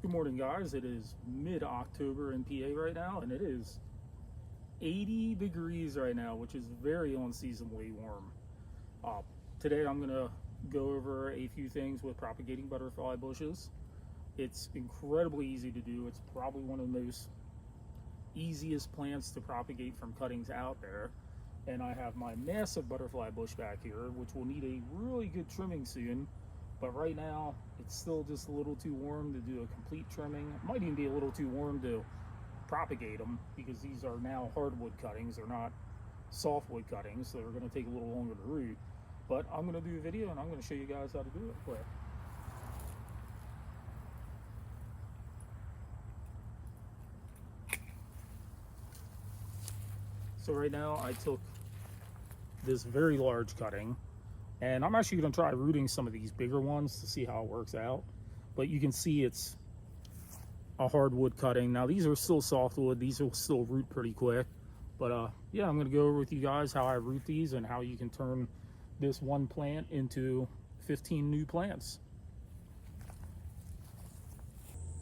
Good morning, guys. It is mid-October in PA right now, and it is 80 degrees right now, which is very unseasonably warm. Uh, Today I'm going to go over a few things with propagating butterfly bushes. It's incredibly easy to do. It's probably one of the most easiest plants to propagate from cuttings out there. And I have my massive butterfly bush back here, which will need a really good trimming soon. But right now, it's still just a little too warm to do a complete trimming. It might even be a little too warm to propagate them because these are now hardwood cuttings. They're not softwood cuttings, so they're going to take a little longer to root. But I'm going to do a video and I'm going to show you guys how to do it quick. So right now I took this very large cutting, and I'm actually going to try rooting some of these bigger ones to see how it works out. But you can see it's a hardwood cutting. Now these are still softwood. These will still root pretty quick. But yeah, I'm going to go over with you guys how I root these and how you can turn this one plant into 15 new plants.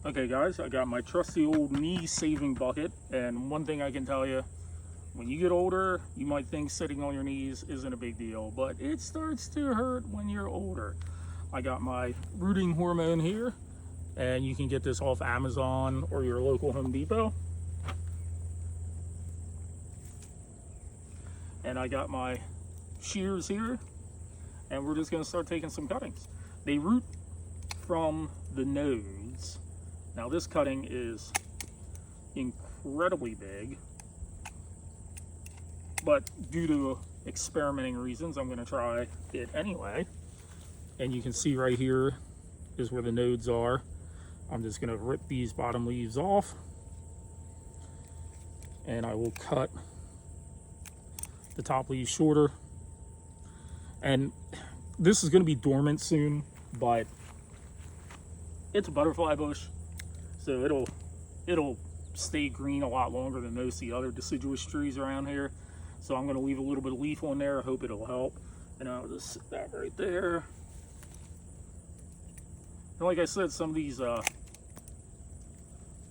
Okay guys, I got my trusty old knee saving bucket, and one thing I can tell you, when you get older, you might think sitting on your knees isn't a big deal, but it starts to hurt when you're older. I got my rooting hormone here, and you can get this off Amazon or your local Home Depot. And I got my shears here, and we're just going to start taking some cuttings. They root from the nodes. Now this cutting is incredibly big, but due to experimenting reasons, I'm going to try it anyway. And you can see right here is where the nodes are. I'm just going to rip these bottom leaves off, and I will cut the top leaves shorter. And this is going to be dormant soon, but it's a butterfly bush, so it'll stay green a lot longer than most of the other deciduous trees around here. So I'm going to leave a little bit of leaf on there. I hope it'll help. And I'll just sit that right there. And like I said, some of these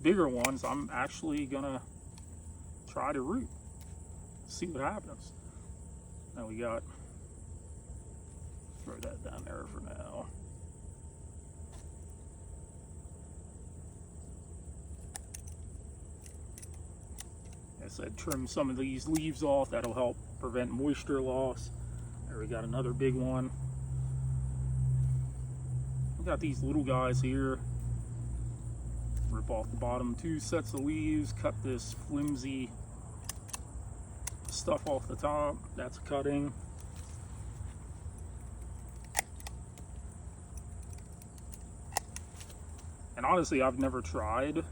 bigger ones, I'm actually going to try to root. See what happens. Now we got, throw that down there for now. I said trim some of these leaves off. That'll help prevent moisture loss. There we got another big one. We got these little guys here. Rip off the bottom 2 sets of leaves. Cut this flimsy stuff off the top. That's cutting. And honestly, I've never tried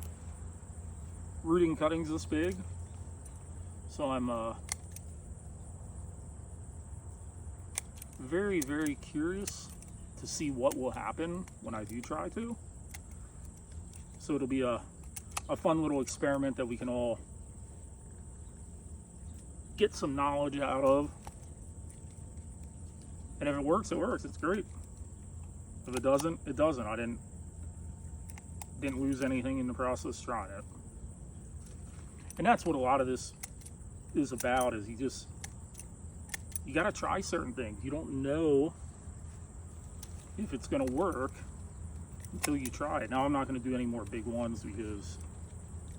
rooting cuttings this big. So I'm very, very curious to see what will happen when I do try to. So it'll be a fun little experiment that we can all get some knowledge out of. And if it works, it works. It's great. If it doesn't, it doesn't. I didn't lose anything in the process trying it. And that's what a lot of this is about, is you got to try certain things. You don't know if it's going to work until you try it. Now I'm not going to do any more big ones because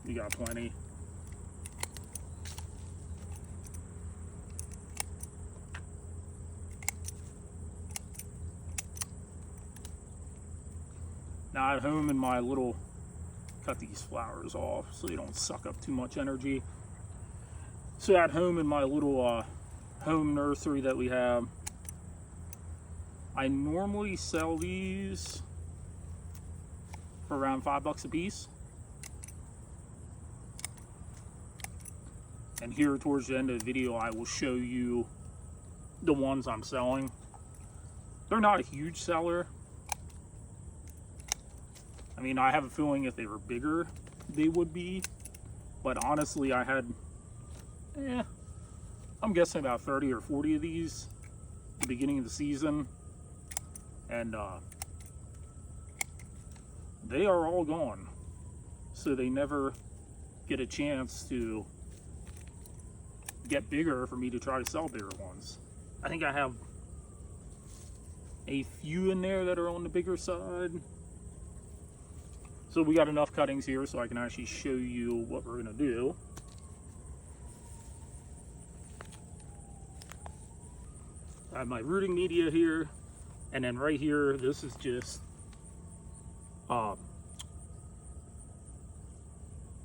we got plenty. Now at home in my little, cut these flowers off so they don't suck up too much energy. So at home in my little home nursery that we have, I normally sell these for around $5 a piece. And here towards the end of the video, I will show you the ones I'm selling. They're not a huge seller. I mean, I have a feeling if they were bigger, they would be. But honestly, I had, I'm guessing about 30 or 40 of these at the beginning of the season. And they are all gone. So they never get a chance to get bigger for me to try to sell bigger ones. I think I have a few in there that are on the bigger side. So we got enough cuttings here so I can actually show you what we're gonna do. I have my rooting media here, and then right here, this is just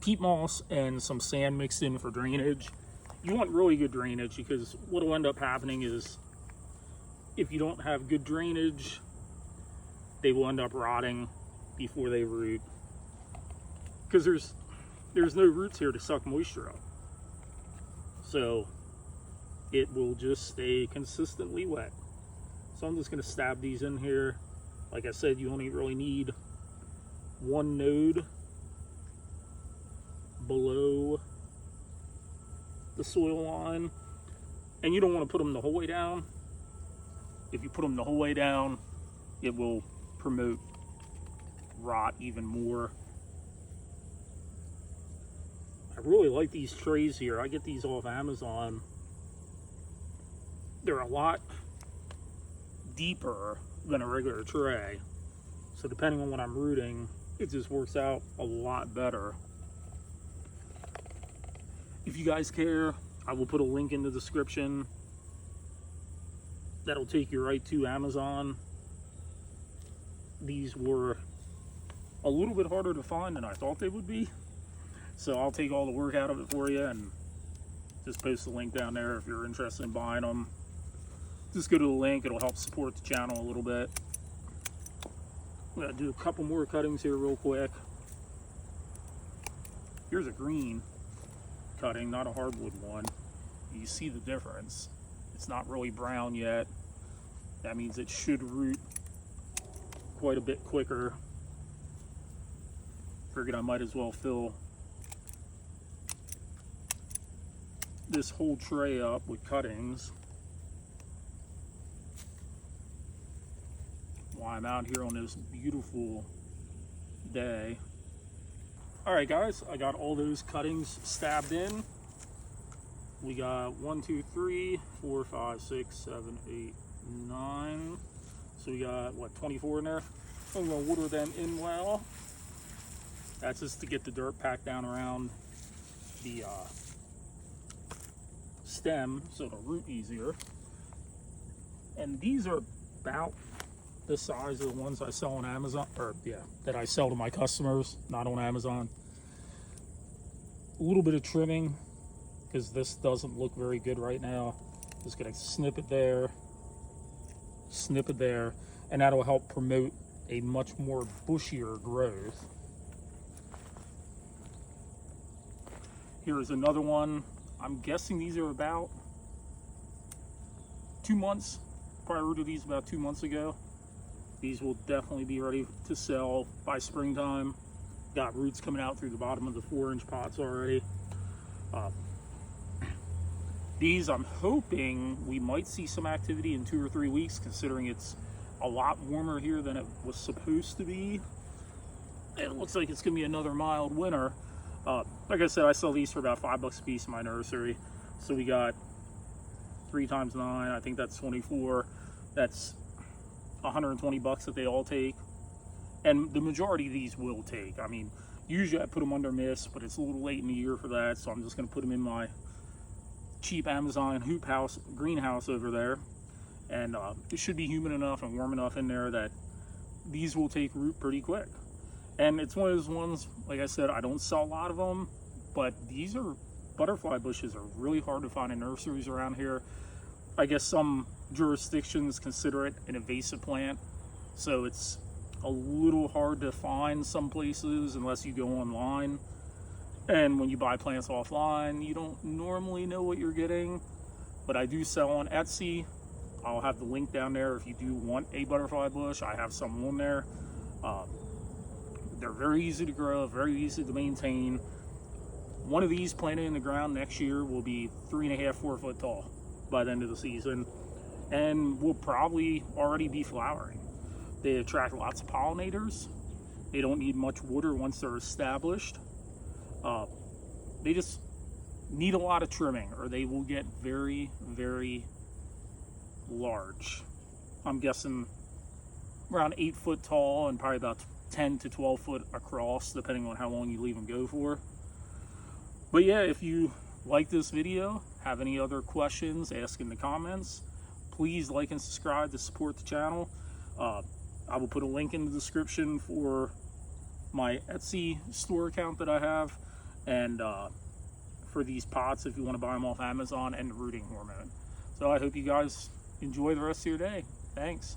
peat moss and some sand mixed in for drainage. You want really good drainage, because what will end up happening is if you don't have good drainage, they will end up rotting before they root, because there's no roots here to suck moisture up. So it will just stay consistently wet. So I'm just going to stab these in here. Like I said, you only really need one node below the soil line, and you don't want to put them the whole way down. If you put them the whole way down, it will promote rot even more. I really like these trays here. I get these off Amazon. They're a lot deeper than a regular tray, so depending on what I'm rooting, it just works out a lot better. If you guys care, I will put a link in the description that'll take you right to Amazon. These were a little bit harder to find than I thought they would be, so I'll take all the work out of it for you and just post the link down there if you're interested in buying them. Just go to the link, it'll help support the channel a little bit. I'm gonna do a couple more cuttings here real quick. Here's a green cutting, not a hardwood one. You see the difference. It's not really brown yet. That means it should root quite a bit quicker. Figured I might as well fill this whole tray up with cuttings while I'm out here on this beautiful day. All right, guys, I got all those cuttings stabbed in. We got 1, 2, 3, 4, 5, 6, 7, 8, 9. So we got, what, 24 in there? I'm gonna water them in well. That's just to get the dirt packed down around the stem so it'll root easier. And these are about the size of the ones I sell on Amazon, or yeah, that I sell to my customers, not on Amazon. A little bit of trimming, because this doesn't look very good right now. Just gonna snip it there, and that'll help promote a much more bushier growth. Here's another one. I'm guessing these are about 2 months. Probably rooted these about 2 months ago. These will definitely be ready to sell by springtime. Got roots coming out through the bottom of the 4-inch pots already. These, I'm hoping we might see some activity in 2 or 3 weeks, considering it's a lot warmer here than it was supposed to be. It looks like it's gonna be another mild winter. Like I said, I sell these for about $5 a piece in my nursery. So we got 3 times 9, I think that's 24. That's 120 bucks that they all take, and the majority of these will take. I mean, usually I put them under mist, but it's a little late in the year for that, so I'm just going to put them in my cheap Amazon hoop house greenhouse over there, and it should be humid enough and warm enough in there that these will take root pretty quick. And it's one of those ones, like I said, I don't sell a lot of them, but these are butterfly bushes are really hard to find in nurseries around here. I guess some jurisdictions consider it an invasive plant, so it's a little hard to find some places unless you go online. And when you buy plants offline, you don't normally know what you're getting. But I do sell on Etsy. I'll have the link down there if you do want a butterfly bush. I have some on there. They're very easy to grow, very easy to maintain. One of these planted in the ground next year will be 3.5, 4 foot tall by the end of the season, and will probably already be flowering. They attract lots of pollinators, They don't need much water once they're established. They just need a lot of trimming, or they will get very, very large. I'm guessing around 8 foot tall and probably about 10 to 12 foot across, depending on how long you leave them go for. But yeah, if you like this video, have any other questions, ask in the comments. Please like and subscribe to support the channel. I will put a link in the description for my Etsy store account that I have, and for these pots if you want to buy them off Amazon, and the rooting hormone. So I hope you guys enjoy the rest of your day. Thanks.